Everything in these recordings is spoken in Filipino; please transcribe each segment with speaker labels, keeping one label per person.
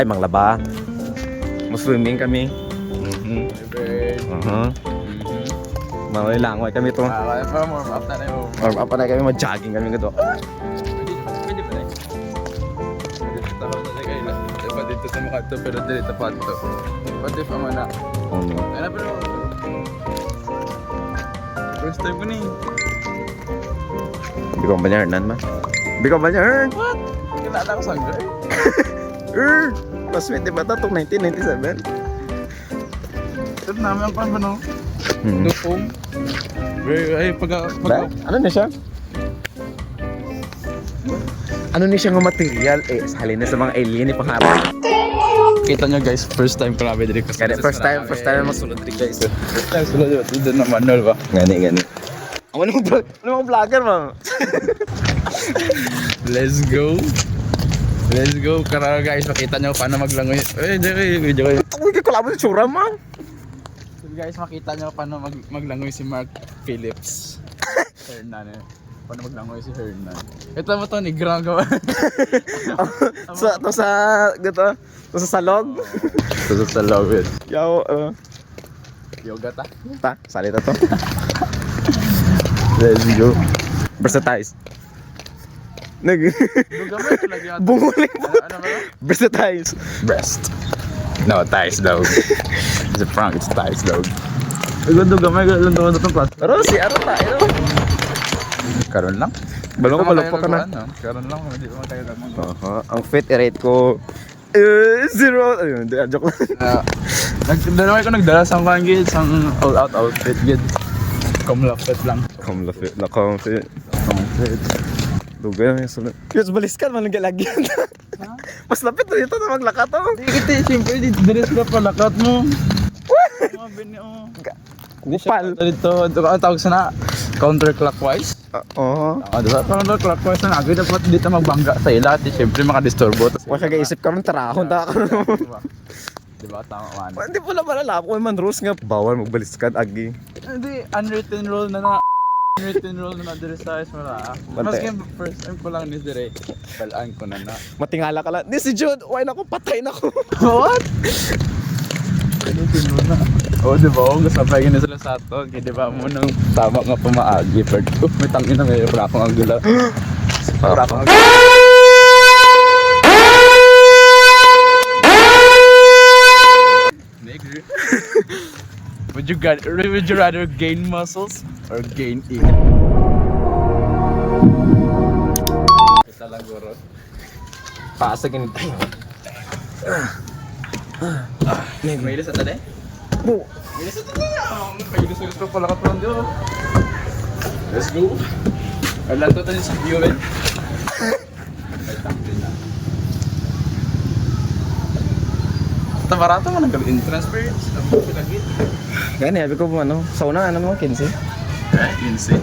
Speaker 1: Manglaba. Swimming kami. Mga langoy kami to.
Speaker 2: Warm up na yun.
Speaker 1: Warm up na kami, mag-jogging kami ito.
Speaker 2: Pwede ba na? Pwede dito sa mukha ito, pero dito pa ito. Pwede pa man na. Ano pero... First time ko na eh.
Speaker 1: Hindi ko ba niya Hernan man? Hindi ko ba niya Hern?
Speaker 2: What? Kilala ko sa girl.
Speaker 1: Classmate ba ito? 1997?
Speaker 2: Ito namin ang pan ba no? Lupong. Ay,
Speaker 1: Ano na siya? Ano na siya ng material? Halin na sa mga alien ni pangharap.
Speaker 2: Kita nyo guys, first time ko namin dito.
Speaker 1: First time masunod rin guys.
Speaker 2: First time sulod yun. Dito na manual ba?
Speaker 1: Gani. Ano mga vlogger mo?
Speaker 2: Let's go. Karara guys, makita nyo paano maglangoy. Video kayo.
Speaker 1: Ako yung kulabo sa tsura man.
Speaker 2: So guys, makita nyo paano maglangoy si Mark Phillips. Hernan eh. Paano maglangoy si Hernan. Ito mo to, nigrang gawa.
Speaker 1: Ito sa salog.
Speaker 2: Ito sa salog it.
Speaker 1: Yaw,
Speaker 2: Yoga ta.
Speaker 1: Salita to.
Speaker 2: Let's go.
Speaker 1: Versatize.
Speaker 2: Gamay talaga yata.
Speaker 1: Bunguling mo.
Speaker 2: Ano ba?
Speaker 1: Versatize.
Speaker 2: Breast. No, thighs dog. It's a prank, it's thighs dog. Ganda gamay, ganda itong plastic.
Speaker 1: Pero si ano tayo?
Speaker 2: Karon lang?
Speaker 1: Balong pa ka na.
Speaker 2: Karon lang, hindi pa tayo lang.
Speaker 1: Ang fit rate ko 0. Ayun, joke lang.
Speaker 2: Dalawa ko nagdala sa mga gid, sang all out outfit gid. Kumlapit lang.
Speaker 1: Kumlapit. Dugay na yung sunod. Yung baliskan, man naglalagyan. Mas lapit na dito na maglakat ako.
Speaker 2: Hindi kita, siyempre, dito sila palakat mo. Mga bini mo.
Speaker 1: Kupal.
Speaker 2: Dito, ang tawag sana, counterclockwise.
Speaker 1: Oo.
Speaker 2: Diba? Counterclockwise na agad dapat dito magbangga sa ila. Siyempre, makadisturbo.
Speaker 1: Huwag ka gaisip ka rin, tarahon ta ka.
Speaker 2: Diba? Tama man.
Speaker 1: Hindi pala malala ko man rules nga. Bawal magbaliskan, agi.
Speaker 2: Hindi, unwritten rule na dire sa Ismara. Maski first time ko lang ni dire. Balaan ko na.
Speaker 1: Matingala ka lang. Di si Jude, why na ko, patay na ko.
Speaker 2: What? Unwritten rule na. Oo, diba? Kasabay na sila sa ato. Kaya diba mo nang tama nga pumaagi. Pero may tangin na ngayon. Wala akong agula. Wala akong agula. Would you rather gain muscles or gain ink? Kita lang guro.
Speaker 1: Paasagin.
Speaker 2: May ilis at tade?
Speaker 1: Oo.
Speaker 2: May ilis at tade? May ilis ko pala ka pala dito. Let's go. Alam to tayo sa view rin. May tangin na. Ito barato mo nag-entrance first. Ang pilagit.
Speaker 1: Gani, sabi ko ano, sa una, ano mo, 15?
Speaker 2: 15.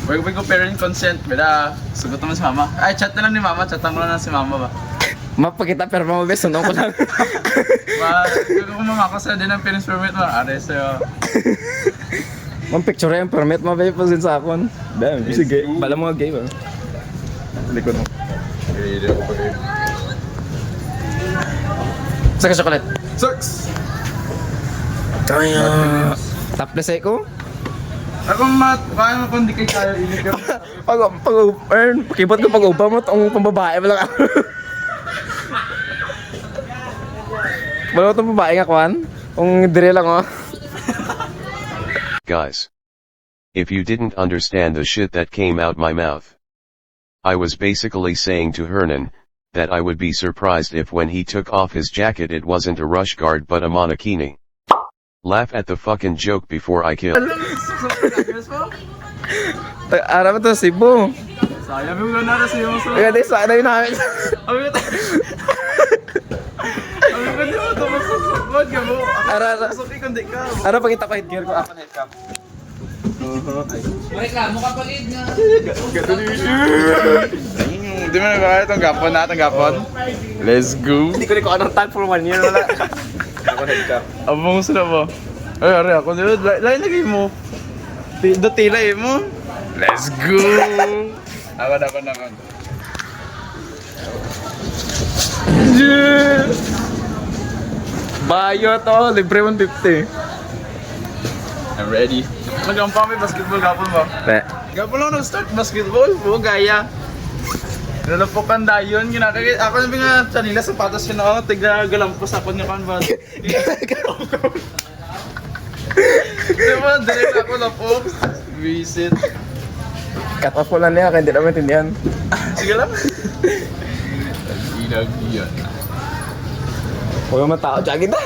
Speaker 2: Huwag ko parent consent, beda, sugot naman si mama. Ay, chat na lang ni mama, chatang ko na si mama ba?
Speaker 1: Mapakita pero mo bes, sunod ko lang.
Speaker 2: Kung mama ko sa din ang parents permit mo, are sa'yo.
Speaker 1: Mang picture yung permit mo ba yung pagsin sa akon? Damn, busy gay. Bala mo nga gay ba? Likod mo.
Speaker 2: Hindi ako pa rin.
Speaker 1: Saka chocolate.
Speaker 2: Sucks!
Speaker 1: Kaya. Tapos ko?
Speaker 2: Ako kaya mo kung di kayo kaya inig ka.
Speaker 1: Pag-earn, pakibot ko pag-upa mo, itong pambabae mo lang ako. Wala mo itong babae nga, Kwan? Kung dire lang, oh.
Speaker 3: Guys. If you didn't understand the shit that came out my mouth. I was basically saying to Hernan, that I would be surprised if when he took off his jacket it wasn't a rush guard but a monokini. Laugh at the fucking joke before I kill.
Speaker 1: Araw mo ito, Cebu.
Speaker 2: Sayang mo na sa iyo.
Speaker 1: Kaya di, sana yun namin.
Speaker 2: Ano ba di mo ito? Masasakot ka mo. Masasakot ka hindi ka.
Speaker 1: Araw, pakita ko headgear ko. Ako na headcam.
Speaker 4: Reklamo ka pag-id nga.
Speaker 2: Hindi mo na ba itong gapon na itong gapon? Let's go.
Speaker 1: Hindi ko anong tag for 1 year, wala. Ako headcam.
Speaker 2: Abang gusto na mo. Ay, ari ako. Lain lagi mo. Tilay mo. Let's go! Naman.
Speaker 1: Yeah! Bayo to, libre 150.
Speaker 2: I'm ready. Nagkampa may basketball gapon ba?
Speaker 1: Te.
Speaker 2: Gapon lang nag-start basketball. Oo, gaya. Nalapokan dayon. Ginakagay. Ako nabi nga chanila sapatos yun ako. Tiga galampos ako niya kan ba? Diba, direct ako lapok. Visit.
Speaker 1: Cut off ko lang niya, kaya hindi naman tindihan.
Speaker 2: Sige lang. Ilag yun.
Speaker 1: Huwag yung matao, tsaka kita.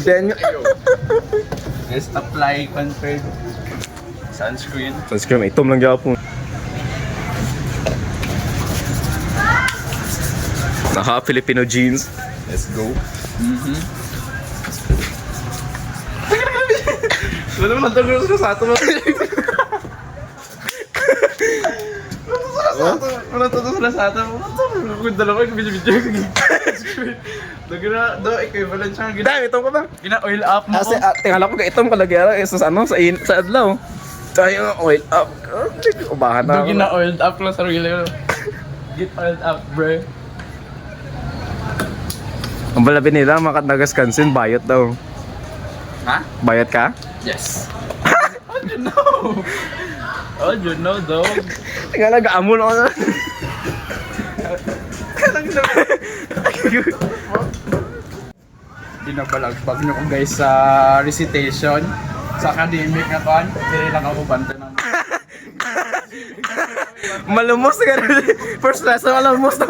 Speaker 1: Then,
Speaker 2: Let's apply conferred sunscreen.
Speaker 1: sunscreen, itom lang gyapon. Naka Filipino jeans.
Speaker 2: Let's go. Wala naman tagal sa ato mo. Wala to sila sa ato. Kung dalawa yung video. Nagina, do equivalent siya.
Speaker 1: Dahil, itom ka ba?
Speaker 2: Gina-oil up mo.
Speaker 1: Kasi, tingala ko itom ka lagi ara sa ano, sa adlaw. Tayo, oil up. Ubahan na
Speaker 2: Do
Speaker 1: ako.
Speaker 2: gina-oiled up lang sa real. Get oiled up, bro.
Speaker 1: Ang balabi nila, makatnagas kansin, bayot daw.
Speaker 2: Ha?
Speaker 1: Bayot ka?
Speaker 2: Yes. How'd you know? How'd you know, dog?
Speaker 1: Tingala, gaamon ako na.
Speaker 2: Dinabalagbag nyo ko guys sa recitation. Sa academic na kan. Hindi lang ako banta ng...
Speaker 1: Malumos ka rin. First lesson, malumos na.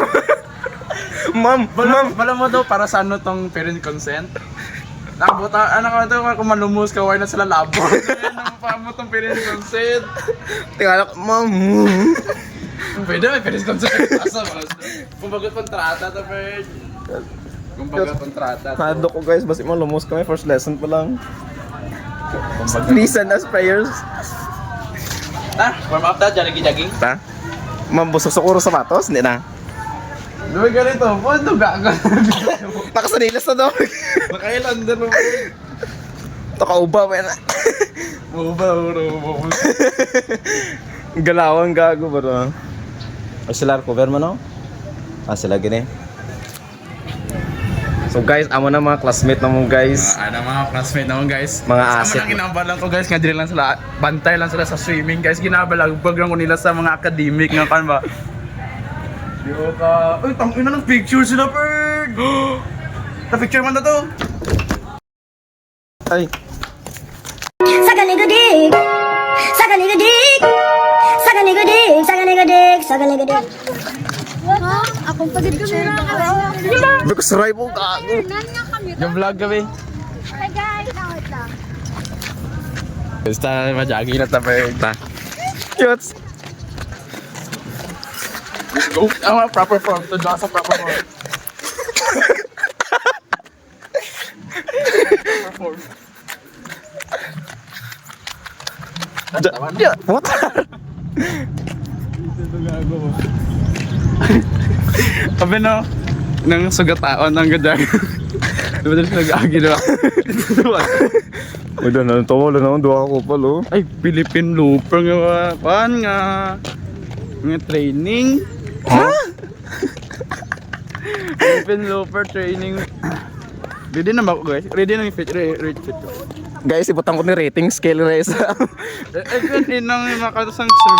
Speaker 1: Ma'am,
Speaker 2: Bala mo daw para sa ano tong parent consent? Nakabota, ano ka ito, kung malumos ka, why na sila labo? Ano pa mo tong parent consent?
Speaker 1: tingala ko, ma'am.
Speaker 2: Pwede may parent consent. Asa ba? Kumbaga kontrata to, Ferd. Kumbaga kontrata to.
Speaker 1: Nado ko guys, basta malumos kami, first lesson pa lang.
Speaker 2: Kumbaga...
Speaker 1: Listen as prayers.
Speaker 2: Ta, warm up ta, jogging.
Speaker 1: Ta? Ma'am, busok sa kuro sapatos? Hindi na.
Speaker 2: Luwi ka rito, puto gaga.
Speaker 1: Nakasanilas na daw.
Speaker 2: Nakailander mo.
Speaker 1: Ito kauba, man.
Speaker 2: Bro.
Speaker 1: Galawang gago ba ito? O sila cover mo, no? Sila gini. So guys, amo na mga classmate na mo guys.
Speaker 2: Ano mga classmate naman guys.
Speaker 1: Mga
Speaker 2: Sama
Speaker 1: asset.
Speaker 2: lang ginabalang ko guys, nga dili lang sila, bantay lang sila sa swimming guys. Ginabalagbag lang ko nila sa mga academic nga kan ba. Yo ka, uy, tangina ng picture sila, Bird! Na-picture man na to!
Speaker 1: Ay,
Speaker 4: Sagaligadig, sagaligadig, sagaligadig, sagaligadig, sagaligadig.
Speaker 5: Akong pagod ko na
Speaker 1: because ray po gago.
Speaker 2: Yung vlog kami.
Speaker 5: Hi guys, wait lang.
Speaker 2: Basta majagi na ta, Bird.
Speaker 1: Ta. Cute.
Speaker 2: Let's go! Ang proper form, to sa proper form. Proper form.
Speaker 1: Yeah, what?
Speaker 2: Sabi no, nang sugataon ang gadang. Diba dito nag-agi na?
Speaker 1: Uy, doon na tawa lang naman, duha ko pa lo.
Speaker 2: Ay, Philippine Looper nga. Paan nga? Nga training.
Speaker 1: Ha?
Speaker 2: Philippine Looper training. Ready na ba ako guys? Ready na yung fit. Ready fit ko.
Speaker 1: Guys, ibutang ko ni rating scale race.
Speaker 2: Kasi nang makatasang sir.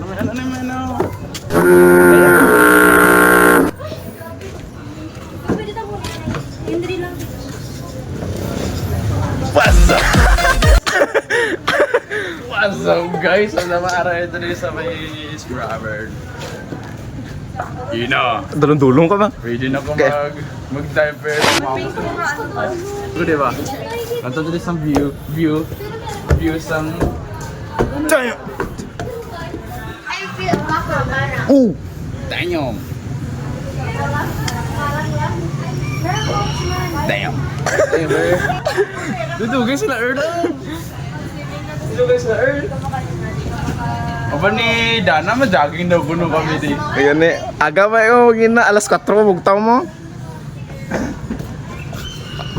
Speaker 2: Ano naman ano?
Speaker 5: Hindi lang.
Speaker 2: What's up guys? Ano maaray ito rin sa may scrubber. Yun na.
Speaker 1: Dulong-dulong ka ba?
Speaker 2: Ready na ko
Speaker 1: Okay.
Speaker 2: mag-diver. Ito diba? Ganito dito sa view sang
Speaker 1: Damn!
Speaker 5: I feel baka.
Speaker 1: Oh!
Speaker 2: Danyong. Damn. Dudugay sila Earl. Dudugay sila Earl. Aba ni Dana, ma-jogging daw kuno kami di.
Speaker 1: Ayan eh. Aga ba yung gina, alas 4 bugtaw mo?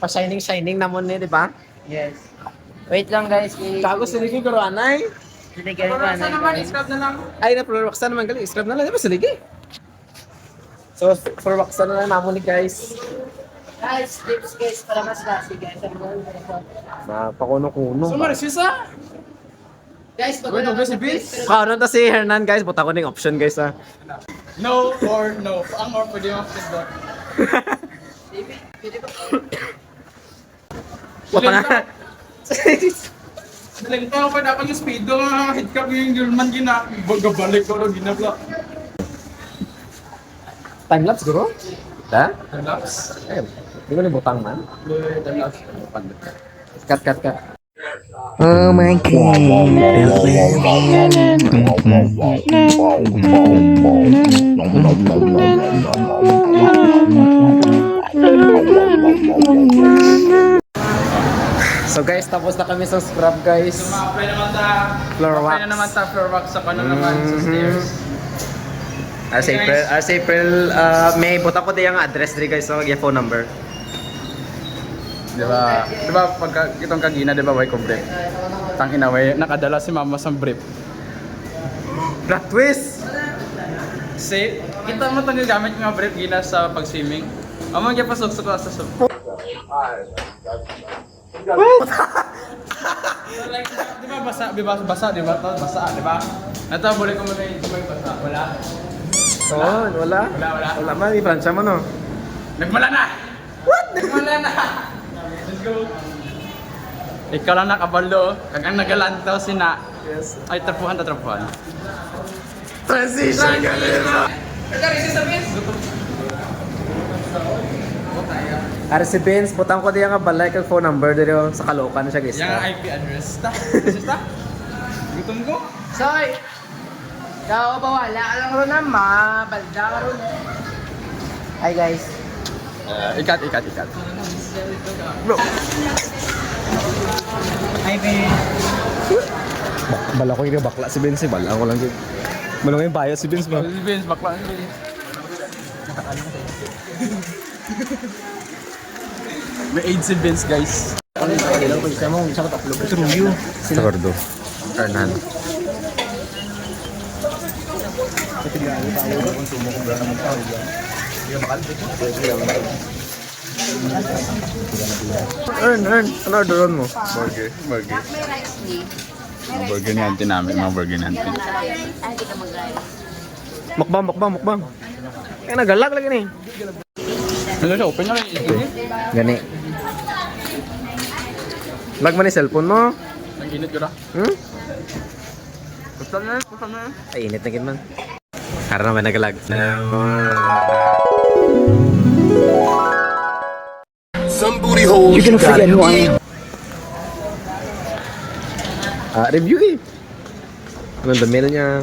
Speaker 6: Pa-shining na mo ni, di ba?
Speaker 5: Yes. Wait lang guys.
Speaker 6: Kago siligi ko anay.
Speaker 5: Binigyan ko na guys.
Speaker 6: Ay, na floor waxan naman gali. Scrub na lang, di ba siligi? So, floor waxan na lang namon ni guys.
Speaker 5: Guys, tips guys para mas classy guys.
Speaker 6: Napakuno-kuno.
Speaker 2: Marisisa!
Speaker 5: Guys, pag
Speaker 2: Wait,
Speaker 5: wala
Speaker 2: guys,
Speaker 5: ka
Speaker 2: si Vince?
Speaker 5: sa
Speaker 6: Kano ta si Hernan guys, buta ko ning option guys ha.
Speaker 2: No or no. Ang more pwede yung option doon.
Speaker 6: Buta nga.
Speaker 2: Nalagta ko pa dapat yung speedo nga hit cap yung German gina. Bagabalik ko rin ginabla.
Speaker 6: Time lapse guro? Ha?
Speaker 2: Relax.
Speaker 6: Ayun. Di ko ni butang man.
Speaker 2: Relax.
Speaker 6: Cut.
Speaker 7: Oh my
Speaker 6: So guys, tapos na kami sa scrub guys.
Speaker 2: Ma-apply naman ta.
Speaker 6: Floor wax.
Speaker 2: Ma-apply na naman ta floor wax sa kano naman sa stairs.
Speaker 6: As April, may buta ko diyang address diri guys, so yung phone number.
Speaker 2: Di ba pagka itong kagina, di ba, way complete? Tang inaway, nakadala si mama sa brief.
Speaker 6: Plot twist!
Speaker 2: Say, kita mo itong gamit nga brief gina sa pag-swimming. Amo nga pasok sa sa sub. Like, di ba basa, di ba basa, di ba? Basa, di ba? Ito, buli ko muna yung basa. Wala.
Speaker 6: Oo, wala.
Speaker 2: Wala.
Speaker 6: Wala man, i-Fransya mo no.
Speaker 2: Nagmula na! What? Nagmula na! Let's go! Ikaw lang nakabalo, kagang nagalantaw sina.
Speaker 6: Yes.
Speaker 2: Ay, trapuhan.
Speaker 6: Transition galera! Ari si Vince, butang ko diyang balay kag phone number dito sa Caloocan siya guys.
Speaker 2: Yang IP address ta. Ta? Gutom ko.
Speaker 5: Soy! Ikaw ba wala? Alam ko na mabalda ka ron. Hi guys.
Speaker 2: Ikat.
Speaker 6: Bro,
Speaker 5: Hi Ben.
Speaker 1: Bala ko yung bakla si Vince, bala ko lang yun. Manong yung bayo si Vince ba?
Speaker 2: Vince, bakla ni Vince. May AIDS si Vince, guys.
Speaker 1: Sa Gordo.
Speaker 6: Hernan. Earn. Ano orderon mo?
Speaker 2: Burger. Mga burger ni auntie namin, mga burger ni auntie.
Speaker 6: Mukbang. Kaya nagalag lagi ni.
Speaker 2: Ano siya, open na rin.
Speaker 6: Gani. Lag man ni cellphone mo.
Speaker 2: Ang init ko na. Basta na.
Speaker 6: Ay, init na gid man. Karena naman nagalag.
Speaker 7: Some booty holes.
Speaker 4: You're gonna forget who I am.
Speaker 6: Review eh. Anong damil niya?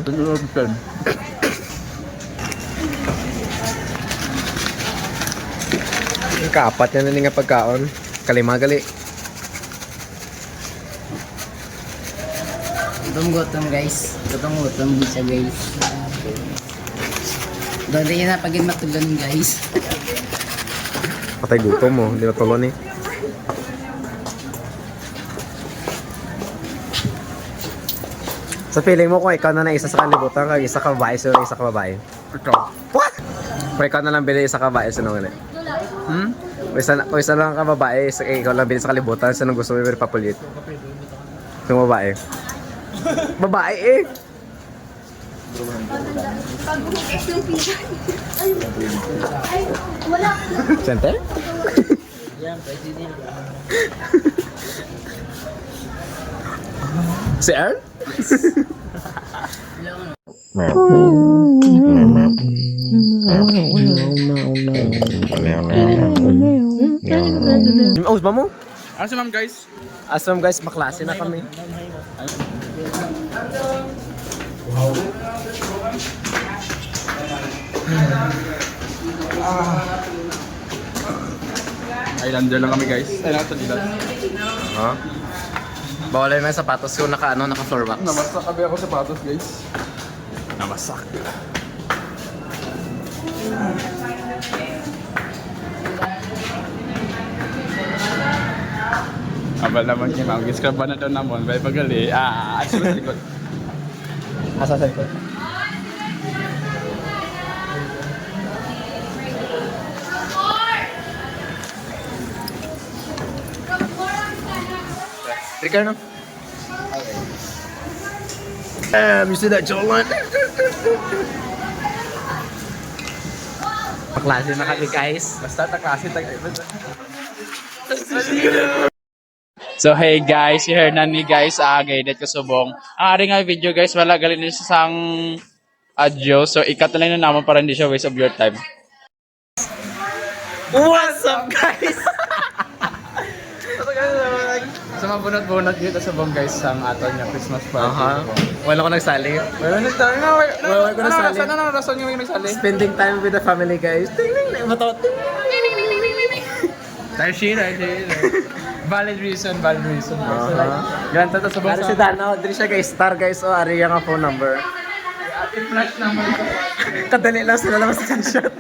Speaker 6: Yung kaapat niya na nga pagkaon. Kalima gali.
Speaker 5: Gutom guys. Gutom bisa guys. Doon din na pagin matulan guys.
Speaker 6: Patay gutom mo. Hindi na tulon eh. Sa feeling mo kung ikaw na isa sa kalibutan, kag isa ka babae, sino isa ka babae?
Speaker 2: Ikaw.
Speaker 6: What? Kung ikaw na lang bili isa ka babae, sino gali? Kung isa lang ka babae, ikaw lang bili sa kalibutan, sino gusto mo ipapulit? Sino babae? Babae eh! Sente? Si Earl? Oh, ba mo?
Speaker 2: Ano si ma'am, guys?
Speaker 6: Asam guys, maklase na kami.
Speaker 2: Islander lang kami, guys. Ay, nakatalilat.
Speaker 6: Ha? Bawal na yung sapatos ko naka floor wax.
Speaker 2: Namasak kabi ako sa patos, guys. Namasak. Abal naman kayo, ma'am. Giskrab ba na daw naman? Bay pagali. Asa sa likod.
Speaker 6: Asa sa likod? Ricardo. You see that jawline? Paklase na kami guys.
Speaker 2: Basta taklase So hey guys, si Hernan ni guys, guided ko subong. Ang ari nga video guys, wala galing niya sa sang adyo. So ikat na lang na naman para hindi siya waste of your time.
Speaker 6: What's up guys?
Speaker 2: So mabunot-bunot dito subong guys sang ato niya Christmas party.
Speaker 6: Wala ko nagsali.
Speaker 2: Wala nagtali na.
Speaker 6: Wala ko nasali.
Speaker 2: Ano rason yung nagsali?
Speaker 6: Spending time with the family guys. Ting ting matot.
Speaker 2: Tashi. Valid reason guys. So like, ganito to subong
Speaker 6: Ari si Dano, diri siya guys, star guys o ari nga phone number.
Speaker 2: ating flash number.
Speaker 6: Kadali lang sila naman sa screenshot.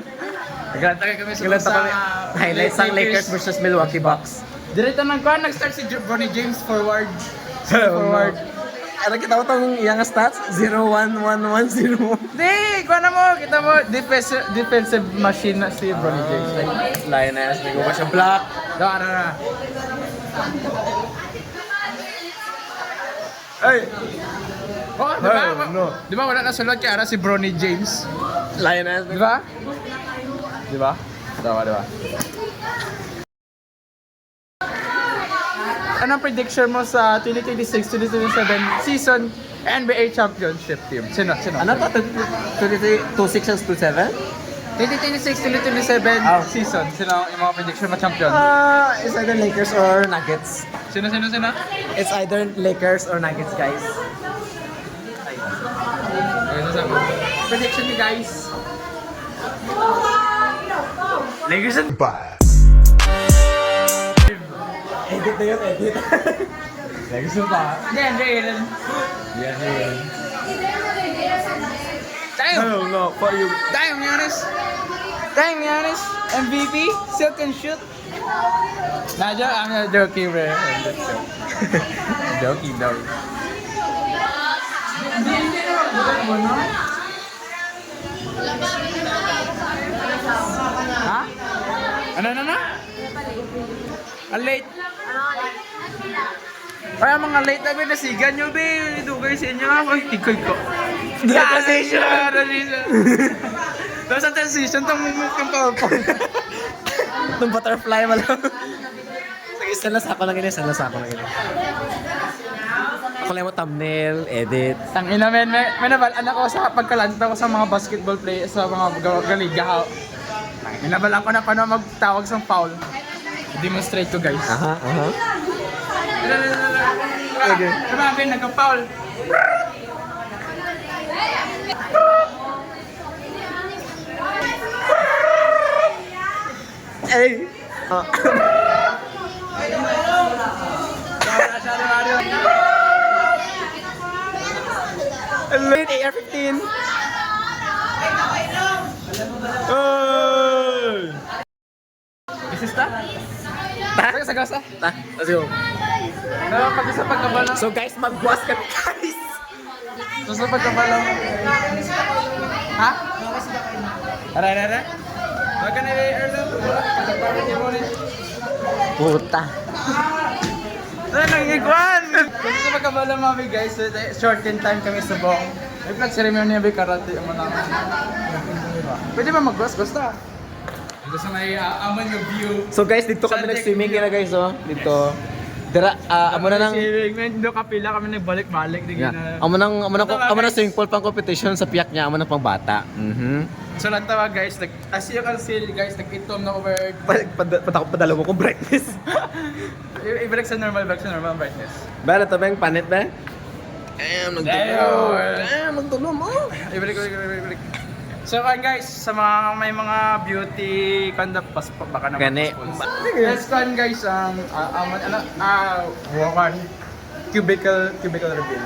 Speaker 2: Ganito kami
Speaker 6: Kilala kami. Highlights ang Lakers versus Milwaukee Bucks.
Speaker 2: Direto nag-start si Bronny James forward. Forward.
Speaker 6: Ano kita mo itong iyang stats? 0-1-1-1-0.
Speaker 2: Di, kita mo, defensive machine na si Bronny James.
Speaker 6: Lioness, hindi ko pa siya block.
Speaker 2: Na. Ay! Oh, di ba?
Speaker 6: No.
Speaker 2: Di ba wala na sulod kaya si Bronny James?
Speaker 6: Lioness.
Speaker 2: Di ba? Di ba? Di ba? Anong prediction mo sa 2026-2027 season NBA Championship team? Sino?
Speaker 6: Ano to? 26-27?
Speaker 2: 2026-2027 season. Sino yung mga prediction mo champion?
Speaker 6: It's either Lakers or Nuggets.
Speaker 2: Sino?
Speaker 6: It's either Lakers or Nuggets, guys.
Speaker 2: Prediction ni guys.
Speaker 6: Lakers and... Edit na yun, edit. Lakers and pa.
Speaker 2: Jalen. Damn!
Speaker 6: No, for you.
Speaker 2: Damn, Giannis. MVP. Silk and shoot. I'm joking, bro. Joking. Ha? Ano? Ang late. Ay, ang mga late na binasigan nyo, be. Dugay sa inyo. Ay, tikoy ko. Transition! Tapos ang transition, itong mumuk ng PowerPoint.
Speaker 6: Itong butterfly mo lang. Sige, salas ako lang ganyan. Ako lang mo thumbnail, edit.
Speaker 2: Tangina, men. May nabalaan ako sa pagkalanta ko sa mga basketball play, sa mga galiga. Minabalaan ko na paano magtawag sa foul. Demonstrate ko, guys.
Speaker 6: Aha.
Speaker 2: Okay. Grabe, nagka-foul.
Speaker 6: Ay! Late AR-15.
Speaker 2: Isista? Sagasa?
Speaker 6: Let's go.
Speaker 2: Pag sa pagkabalang.
Speaker 6: So guys, magbuwas kami guys.
Speaker 2: Sa pagkabalang. Ha? Ara. Wag ka na i-earn. Pagkabalang niyo muna.
Speaker 6: Puta.
Speaker 2: Ano nangigwan? Kasi sa pagkabalang mami guys, short in time kami sa buong. May flag ceremony yung karate ang mga. Pwede ba mag-ghost? Basta. Gusto may aman yung view.
Speaker 6: So guys, dito kami nag-swimming kina guys, oh. Dito. Dira, amo na nang
Speaker 2: Doon kapila kami nagbalik-balik.
Speaker 6: amo nang swimming pool pang competition sa piyak niya, amo nang pang bata.
Speaker 2: So lang tawag guys, as you can see guys, nag-itom na over.
Speaker 6: Padalo mo kung brightness.
Speaker 2: Ibalik sa normal brightness.
Speaker 6: Ba to bang panit ba? Nagtulo mo.
Speaker 2: Ibalik. So guys, sa mga may mga beauty conduct baka naman.
Speaker 6: Gani.
Speaker 2: Let's go guys, cubicle reveal.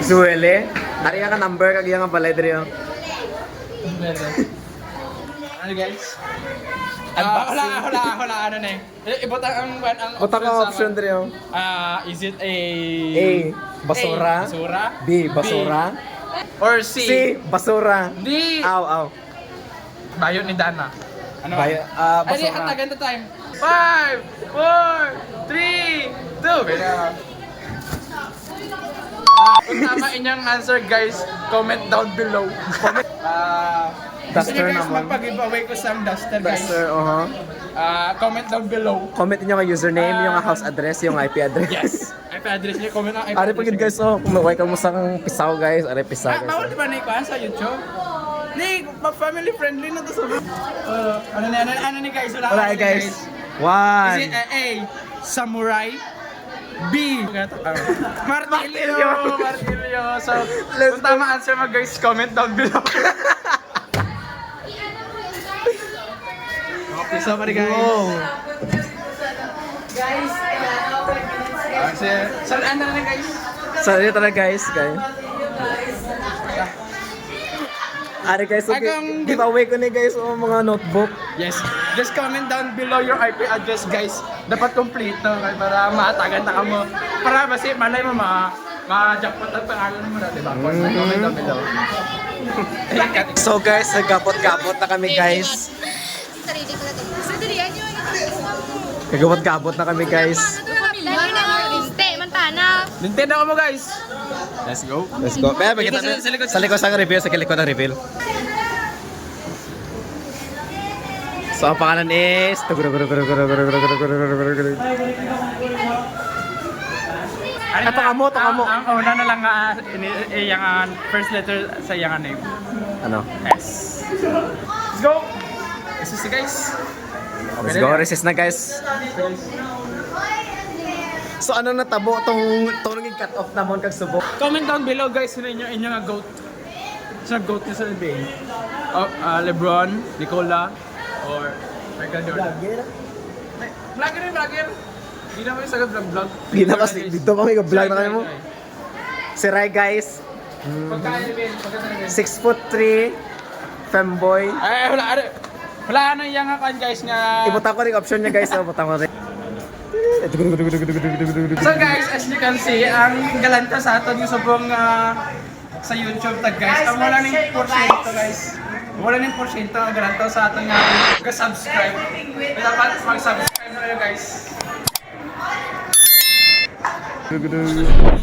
Speaker 6: Suwele. Ari ka number kag yang balay diri.
Speaker 2: Ano guys? Wala, ano na eh. Ibutang ang
Speaker 6: Buta ka option
Speaker 2: sa-
Speaker 6: diri oh.
Speaker 2: Is it A...
Speaker 6: A. Basura.
Speaker 2: A, basura.
Speaker 6: B. Basura.
Speaker 2: Or C.
Speaker 6: C. Basura.
Speaker 2: D.
Speaker 6: Aw.
Speaker 2: Bayo ni Dana. Ano?
Speaker 6: Ay,
Speaker 2: Ay,
Speaker 6: basura.
Speaker 2: hatagan the time. 5, 4, 3, 2. Kung tama inyong answer guys, comment down below. Comment. Gusto
Speaker 6: Duster
Speaker 2: niyo guys
Speaker 6: naman.
Speaker 2: magpag-giveaway ko sa duster guys.
Speaker 6: Sir,
Speaker 2: Comment down below.
Speaker 6: comment niyo yung username, yung house address, yung IP address.
Speaker 2: Yes. IP address niyo, comment ang IP
Speaker 6: Ari
Speaker 2: address
Speaker 6: pagid
Speaker 2: niyo,
Speaker 6: guys, oh, kumaway ka mo sang pisaw guys, ari pisaw guys.
Speaker 2: Bawal di ba na ikuhan sa YouTube? Ni, family friendly na to sa ano ni guys?
Speaker 6: Wala
Speaker 2: ni
Speaker 6: guys.
Speaker 2: Is
Speaker 6: One.
Speaker 2: it A, samurai? B, martilyo. So, kung tama answer mo guys, comment down below. Okay, so pare guys. So, ano na guys?
Speaker 6: So, ito na guys. Ari guys, so,
Speaker 2: Agang-
Speaker 6: giveaway ko ni guys oh, mga notebook.
Speaker 2: Yes. Just comment down below your IP address, guys. Dapat kompleto para maatagan na ka mo. Para basi malay mo ma-jackpot ang pangalan mo na, di ba? Comment down below.
Speaker 6: So guys, nagkapot-kapot na kami guys.
Speaker 8: Sarili ko na to. Sarili yan yun.
Speaker 6: Nagkapot-kapot na kami guys.
Speaker 8: Hindi, mantana.
Speaker 2: Nintendo ka mo, guys. Let's go.
Speaker 6: Let's go. Kaya magkita sa likod sa reveal, sa likod ng reveal. So ang pangalan is Ito kamo.
Speaker 2: Ang una na lang yung first letter sa yung name.
Speaker 6: Ano?
Speaker 2: S. Let's go. This is guys.
Speaker 6: Let's go, resist na guys. So ano natabo tong naging cut off namon kag subok.
Speaker 2: Comment down below guys sino inyo nga goat. Sa goat niya sa NBA. LeBron, Nicola, or Michael Jordan. Vlogger. Hindi naman yung sagot vlog.
Speaker 6: Hindi na kasi dito kami ka-vlog na kayo mo. Si Rai guys,
Speaker 2: Pagkain
Speaker 6: 6'3", femboy.
Speaker 2: Ay, wala ano yung nga kan guys nga.
Speaker 6: Ibutan ko rin option niya guys, ibutan ko rin.
Speaker 2: So guys, as you can see, ang galanta sa aton yung subong sa YouTube tag guys. Ang wala ning porsyento guys. Wala ning porsyento ang galanta sa aton nga ga-subscribe. Dapat mag-subscribe na kayo guys.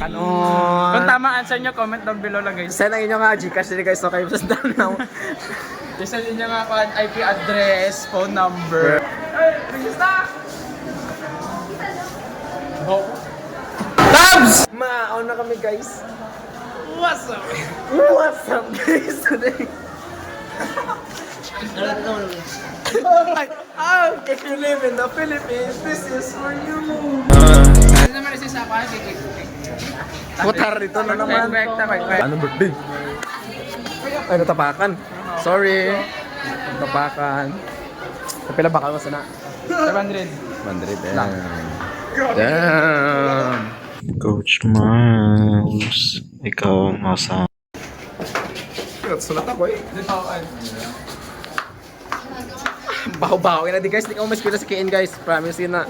Speaker 6: Kanon.
Speaker 2: Kung tama answer nyo, comment down below lang guys.
Speaker 6: Send ang inyong Gcash nila guys, so kayo sa down.
Speaker 2: Isend nyo nga pa IP address, phone number. Hey, register! Oh.
Speaker 6: Tabs! Ma-on na kami guys.
Speaker 2: What's up?
Speaker 6: What's up guys today? If you live in the Philippines, this is for you.
Speaker 2: Ano naman isa sa akin?
Speaker 6: Putar dito na naman.
Speaker 2: Quick.
Speaker 6: Ano birthday? Ay, natapakan. Sorry. Natapakan. Kapila bakal mo sana?
Speaker 2: 700.
Speaker 6: 100 Damn.
Speaker 9: Coach Miles, ikaw ang nasa
Speaker 6: Sulat ako eh.
Speaker 2: Dito ako.
Speaker 6: Baho-baho na di guys. Hindi ka mo mas sa KN guys. Promise yun na.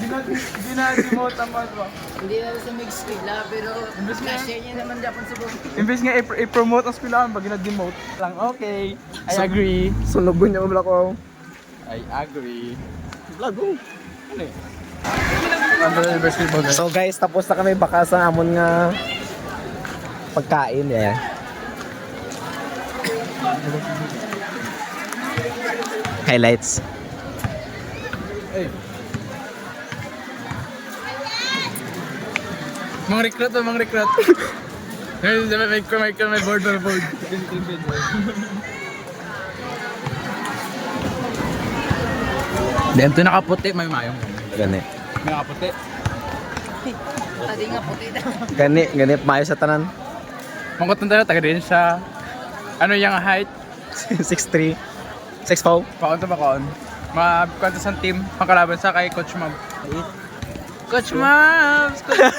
Speaker 2: Hindi na demote ang mga ba?
Speaker 5: Hindi na sa mix sila, pero na-share niya naman Japan sa buong.
Speaker 2: Imbes nga i-promote ang eskwelahan, pag na-demote lang. Okay, I agree.
Speaker 6: Sunugon niya mo ko.
Speaker 2: I agree.
Speaker 6: Lago.
Speaker 2: Ano eh? Basketball guys.
Speaker 6: So guys, tapos na kami baka sa amon nga pagkain eh. Highlights.
Speaker 2: Mga recruit o mga recruit. May board. Dahil ito nakaputi, may mayong.
Speaker 6: Gani.
Speaker 2: May nakaputi.
Speaker 5: Tadi nga puti daw.
Speaker 6: Gani mayo sa tanan.
Speaker 2: Mangkot tayo, taga din siya. Ano yung height?
Speaker 6: 6'3", 6'4".
Speaker 2: Paon to ba kaon? Magkwento sa team, pangkalaban sa kay Coach Mab. Coach Mabs! Coach Mabs!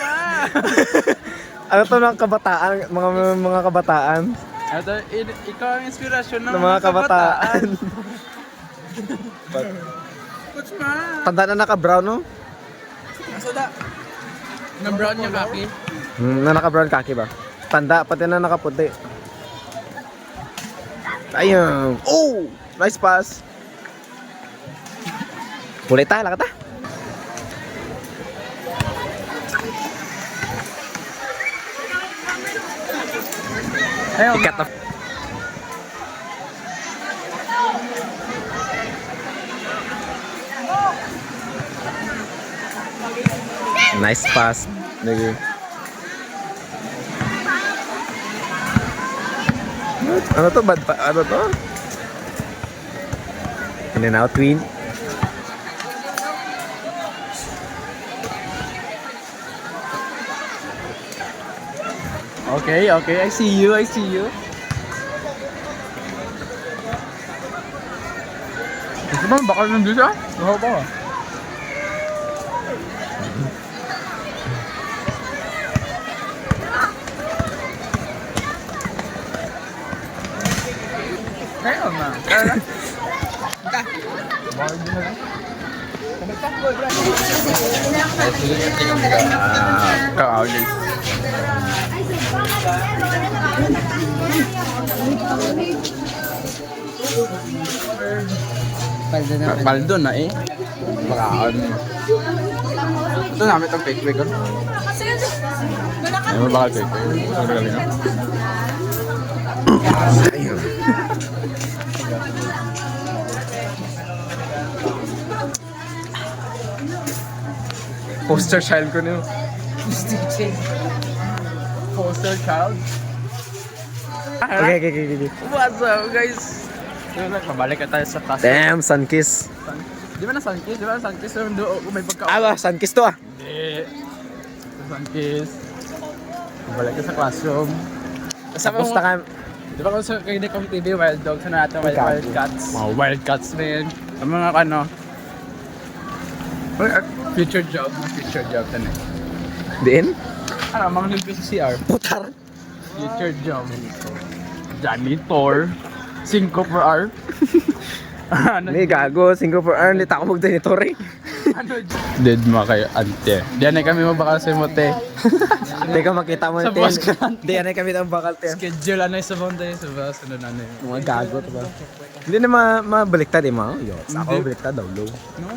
Speaker 6: Ano to ng kabataan, mga kabataan?
Speaker 2: Ito, ikaw ang inspirasyon ng
Speaker 6: Ng mga kabataan.
Speaker 2: Coach Ma!
Speaker 6: Tanda na naka-brown, no?
Speaker 2: Asa da? Na-brown niya kaki.
Speaker 6: Na naka-brown kaki ba? Tanda, pati na nakaputi. Ayun. Oh! Nice pass. Ulit tayo, lakata.
Speaker 2: Ayun.
Speaker 6: Ikat na. Nice pass. Nigga. Ano to? Bad pa? Ano to? In and out twin.
Speaker 2: Okay, I see you. Gusto mo, bakal nandun siya? Oo ba? Ngayon na. Kaawin. Paldo na eh. Bakaon. Ito namin itong fake wig. Ano ba fake wig? Ano galing na?
Speaker 6: Poster child ko niyo.
Speaker 2: Poster child?
Speaker 6: Okay.
Speaker 2: What's up guys? Pabalik ka tayo sa class.
Speaker 6: Damn, Sunkiss.
Speaker 2: Di ba na Sunkiss? Di ba na Sunkiss? May pagka...
Speaker 6: Sunkiss to ah.
Speaker 2: Hindi. Sunkiss. Pabalik ka sa classroom.
Speaker 6: Tapos na ka.
Speaker 2: Di ba kung sa kayo kong TV, Wild Dogs, ano natin, Wildcats? Mga Wildcats, man. Ang mga ano, future job din eh.
Speaker 6: Din?
Speaker 2: Ano, mga nilgo sa CR.
Speaker 6: Putar.
Speaker 2: Future job. Janitor. 5 per hour. Ano?
Speaker 6: Hindi, gago. 5 per hour. Hindi ako mag-janitor eh.
Speaker 2: Ano? Dead mo kayo, ante. Diyan ay kami mabakal sa mote.
Speaker 6: Hindi ka makita mo
Speaker 2: Sa
Speaker 6: yung
Speaker 2: boss
Speaker 6: tin.
Speaker 2: ka.
Speaker 6: Hindi, ano yung kami ang bakal tin.
Speaker 2: Schedule ano sa bond sa boss, ano na ano yun.
Speaker 6: Mga gago, diba? Hindi na mabaliktad eh, mga. Yots. Ako baliktad daw, low.
Speaker 2: No,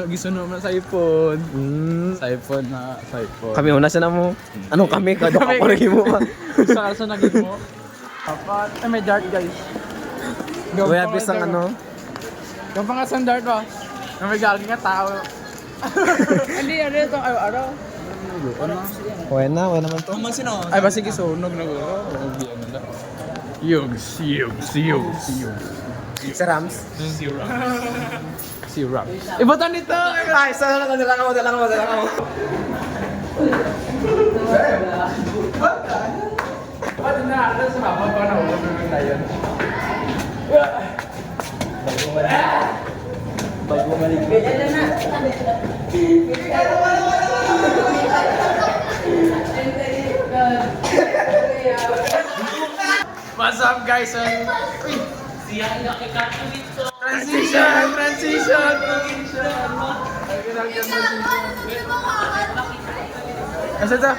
Speaker 2: gisuno mo sa iPhone.
Speaker 6: Hmm.
Speaker 2: Sa iPhone na, sa iPhone.
Speaker 6: Kami una siya na mo. Anong kami? Kado ako rin mo pa.
Speaker 2: Sa kalsa naging mo. Dapat, may dart guys.
Speaker 6: Kuya, bis ang ano.
Speaker 2: Yung pangasang dart ba? Na may galing nga tao. Hindi, ano itong araw-araw.
Speaker 6: Kuya naman to.
Speaker 2: Ay, ba sige, sunog na guro. Ano na. Yugs.
Speaker 6: Si Rams.
Speaker 2: Si Rock. Ibatan nito!
Speaker 6: Ay, sana lang, dalang ako.
Speaker 2: Ba't na? Ano sa mababa pa na ulo na tayo? Bago maligpit. What's up guys? Transition! Asa to?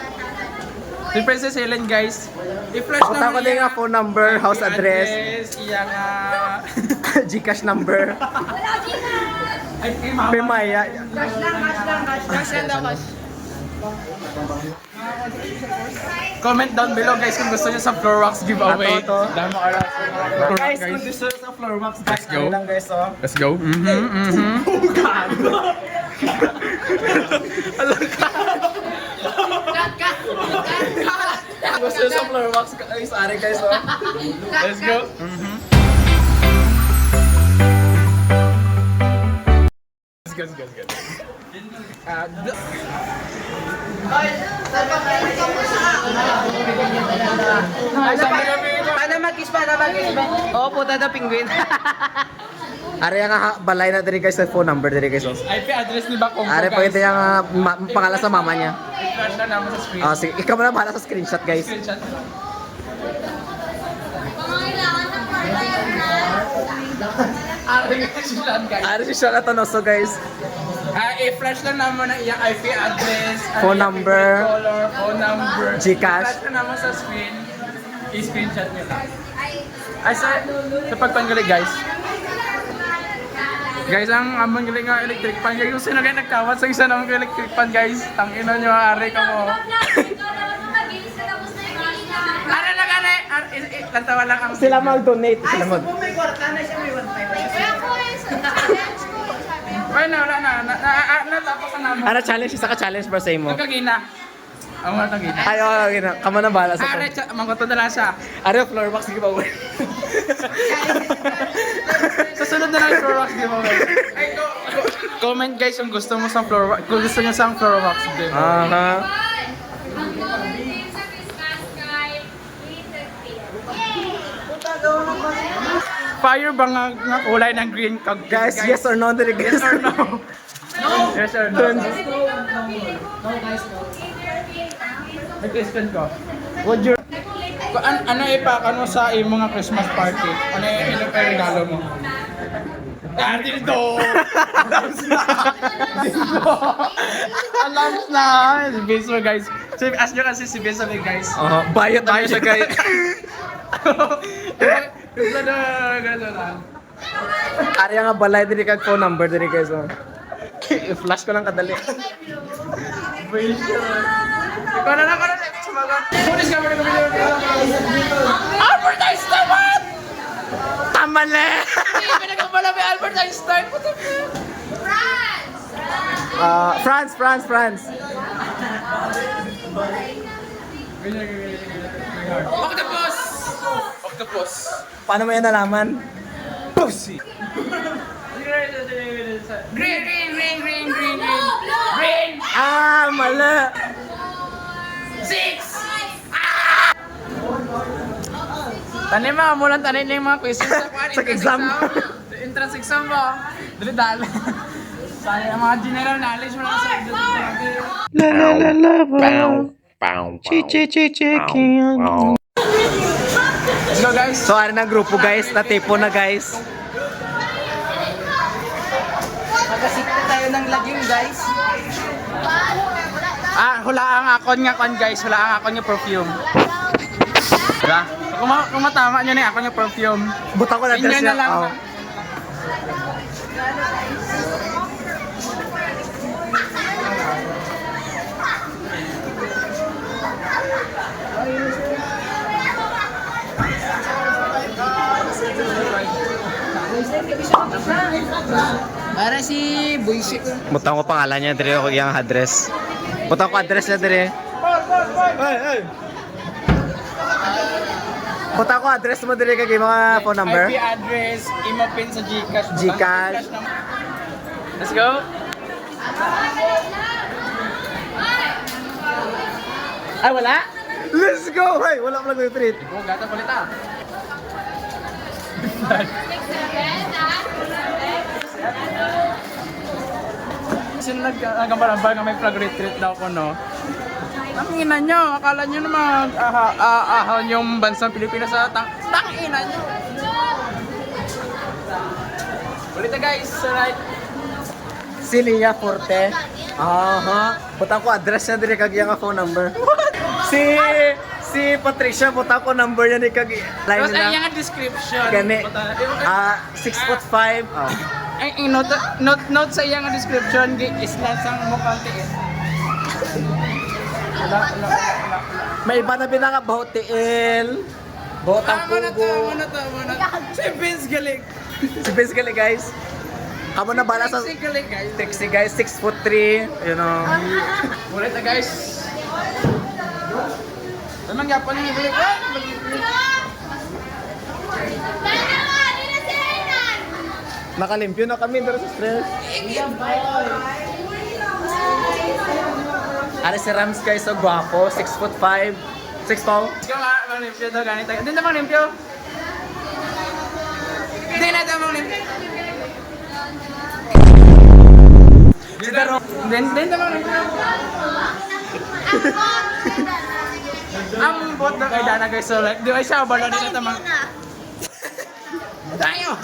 Speaker 2: Si Princess Helen guys. I-flash
Speaker 6: Pakita ko din nga phone number, house address,
Speaker 2: Iya nga.
Speaker 6: Gcash number.
Speaker 2: Ay, kay mama.
Speaker 6: May Maya.
Speaker 2: Comment down below guys kung gusto niyo sa Floor Wax giveaway.
Speaker 6: Ato.
Speaker 2: Dahil mo kala sa Floor Wax
Speaker 6: Guys, kung
Speaker 2: guys.
Speaker 6: gusto sa floor wax, guys,
Speaker 2: go.
Speaker 6: ano lang guys, oh.
Speaker 2: Let's go.
Speaker 6: Kung gusto sa floor wax, guys, ari guys, oh.
Speaker 2: Let's go. Let's go.
Speaker 6: Oh, puta na penguin. Ari nga balay na diri guys sa phone number diri guys, oh.
Speaker 2: IP address ni Bakong.
Speaker 6: Ari pa ito yung pangalan sa mama niya.
Speaker 2: I-flash na naman sa screen.
Speaker 6: Ah, sige, ikaw na bahala sa screenshot guys.
Speaker 2: Screenshot.
Speaker 5: Aring kasilan guys.
Speaker 6: Ari si siya katanoso guys.
Speaker 5: I-flash lang naman ang iyang IP address,
Speaker 6: Phone
Speaker 5: ang iyang
Speaker 6: number.
Speaker 5: favorite color, phone number.
Speaker 6: Gcash.
Speaker 5: I-flash na naman sa screen. I-screenshot nyo lang. Ay, sa pagpanggaling guys. Guys, ang panggaling ng electric fan. Guys, kung sino kayo nagkawat sa isa namang electric fan guys, tangina nyo, ari ka mo. Ara lang, ari. Lantawa lang ang...
Speaker 6: Sila mag-donate. Sila mag...
Speaker 5: May kwarta na siya, may 1.5. Ay, wala na. Natapos na naman.
Speaker 6: Ano challenge? Isa ka challenge ba sa imo?
Speaker 5: Magkagina. Ang mga tagina.
Speaker 6: Ay, oo, kamo na bala sa
Speaker 5: Are, mangkoto na lang siya.
Speaker 6: Ari, floor box, sige ba?
Speaker 5: Sa sunod na lang yung floor wax giveaway. Comment guys kung gusto mo sa floor wax. Kung gusto niyo sa floor wax giveaway.
Speaker 6: Aha.
Speaker 5: Fire ba nga kulay ng green kag
Speaker 6: Guys, yes or no? Dili guys.
Speaker 5: Yes or no? Yes or no? Nag-question ko. Would you... Ano ipakan mo sa iyong mga Christmas party? Ano yung regalo mo? Ah, dito! Alarms na! Dito! Alarms na! Si Beso guys. Ask nyo kasi si Beso guys.
Speaker 6: Bayot na siya guys.
Speaker 5: Ito na gano'n lang.
Speaker 6: Ari nga balay dili kag phone number dili guys. I-flash ko lang kadali.
Speaker 5: Ikaw na lang, sumagot. Pulis ka mo na Albert Einstein, what?
Speaker 6: Tama na.
Speaker 5: Pinagkabala may Albert Einstein.
Speaker 6: France.
Speaker 5: Octopus! Octopus.
Speaker 6: Paano mo yan nalaman? Pussy.
Speaker 5: Green.
Speaker 6: Ah, mala.
Speaker 5: 6! Tanin mga mulan, tanin yung mga questions sa
Speaker 6: Sa exam.
Speaker 5: Entrance exam ba? Dali. Sana yung mga general knowledge mo lang sa Hello guys.
Speaker 6: So, ari na grupo guys, na-tipo na guys.
Speaker 5: Magasikta tayo ng lagim guys. Hulaan akon nga kon guys, hulaan akon yung perfume. Diba? Kung matama nyo na ako yung perfume.
Speaker 6: Butang ko na
Speaker 5: Inyo
Speaker 6: dress
Speaker 5: na
Speaker 6: niya.
Speaker 5: lang.
Speaker 6: Oh.
Speaker 5: Para si Boyshik.
Speaker 6: Butang ko pangalan niya dire ko yung address. Butang ko address niya dire. Hey. Butang ko address mo dire kay mga phone number.
Speaker 5: IP address, email pin sa Gcash.
Speaker 6: Gcash.
Speaker 5: Let's go.
Speaker 6: Ay, wala? Let's go! Hey, wala pa lang yung treat.
Speaker 5: Oh, gata palit ah. Sino nagkambarambal nga may flag retreat daw ko, no? Tanginan nyo, akala nyo naman ahon yung bansang Pilipinas sa tanginan nyo. Ulit na guys, alright.
Speaker 6: Si Lia Forte. Aha. Butang ko address niya dire kag yung phone number. Si Patricia butang ko number niya ni kag line
Speaker 5: Tapos ay
Speaker 6: nila.
Speaker 5: yung description.
Speaker 6: Gani. 6'5". Oh.
Speaker 5: Ay, note sa iyang description, is lang sang mukhang tiis. Wala.
Speaker 6: May iba na binanga bahot tiil. Bahot ang
Speaker 5: Tama na
Speaker 6: pugo.
Speaker 5: to. Si Vince galing.
Speaker 6: Si basically guys. Kamo na bala sa
Speaker 5: Si galing guys.
Speaker 6: Texi guys 6'3", you know.
Speaker 5: Ulit na guys. Naman yapon yung galing.
Speaker 6: Nakalimpyo na kami dito sa stress. Ari si Rams guys, so gwapo, 6'5". 6 paw.
Speaker 5: Ikaw nga, manglimpyo daw ganito. Hindi na manglimpyo. Hindi na daw manglimpyo.
Speaker 6: Si Daro.
Speaker 5: Hindi na manglimpyo. Ang bot na kay Dana guys, so like, di ba siya, balo din na tamang.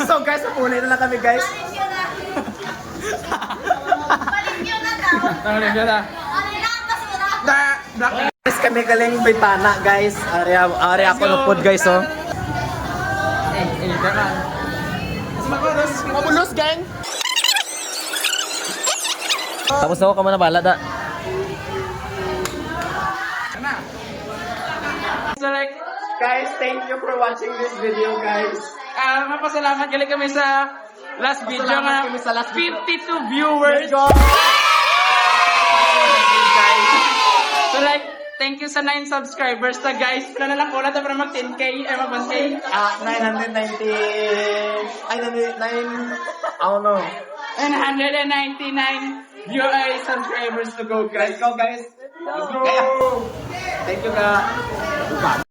Speaker 6: So guys, napuli na lang kami guys.
Speaker 5: Narinig na.
Speaker 6: Guys, kami galing Bintana guys. Area ako lupod guys oh. Mabulos gang. Tapos ako ka muna bala da.
Speaker 5: So like,
Speaker 6: Guys, thank you for watching this video guys.
Speaker 5: mapasalamat galing kami sa last video nga.
Speaker 6: kami sa last video.
Speaker 5: 52 viewers. So like, thank you sa 9 subscribers na guys. Wala na lang ulat para mag 10k, mag 1k.
Speaker 6: 990... Ay, 9... I don't know.
Speaker 5: 199 subscribers to go guys.
Speaker 6: Let's go guys. Let's go. Thank you ka.